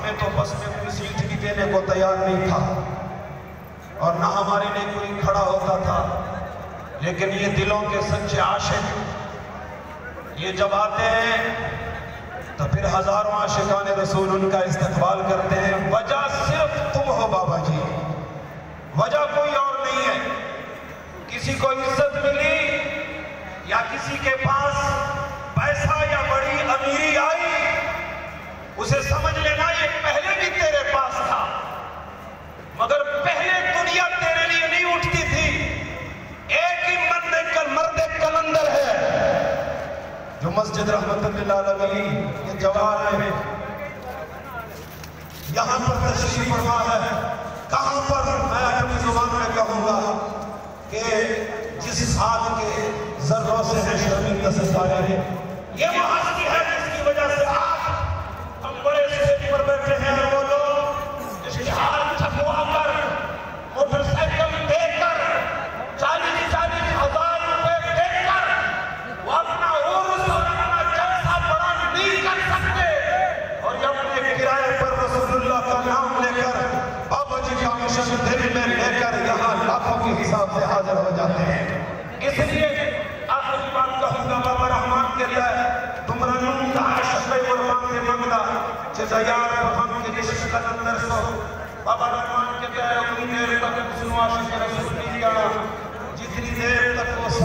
हमें तो बस में कोई सीट भी देने को तैयार नहीं था और ना हमारे लिए कोई खड़ा होता था। लेकिन ये दिलों के सच्चे आशिक ये जब आते हैं तो फिर हजारों आशिकान रसूल उनका इस्तकबाल करते हैं। वजह सिर्फ तुम हो बाबा जी, वजह कोई और नहीं है। किसी को इज्जत मिली या किसी के पास पैसा या बड़ी अमीरी आई, उसे समझ लेना ये पहले भी तेरे पास था, मगर पहले दुनिया तेरे लिए नहीं उठती थी। एक ही मर्द कलंदर है जो मस्जिद रहमतुल्लिल आलमीन ये जवान है, यहाँ पर तशरीफ फरमा है। कहाँ पर मैं अपनी जुबान में कहूँगा कि जिस आग के जर्रों से है शर्मिंदा सितारे हैं, ये वो हस्ती है जिसकी वजह से आज हम बड़े स्टेज पर बैठे हैं। वो लोग इश्तिहार छपवा कर मोटरसाइकिल देकर 40-40 हजार रुपए देकर वो अपना उर्स और अपना जलसा बड़ा नहीं कर सकते और ये अपने किराए पर रसूलुल्लाह का नाम लेकर बाबा जी का मिशन दिल में लेकर यहाँ लाखों के हिसाब से हाजिर हो जाते हैं। इसलिए आखिरी बात कहूँगा, बाबा रहमान कहता है तुमरा नून का आशक़ और मांगे मंगला चज़यार हम के रिश्क कलंदर सो। बाबा रहमान कहता है उतनी देर तक सुनो आशिक़ रसूल नहीं जाना जितनी देर तक वो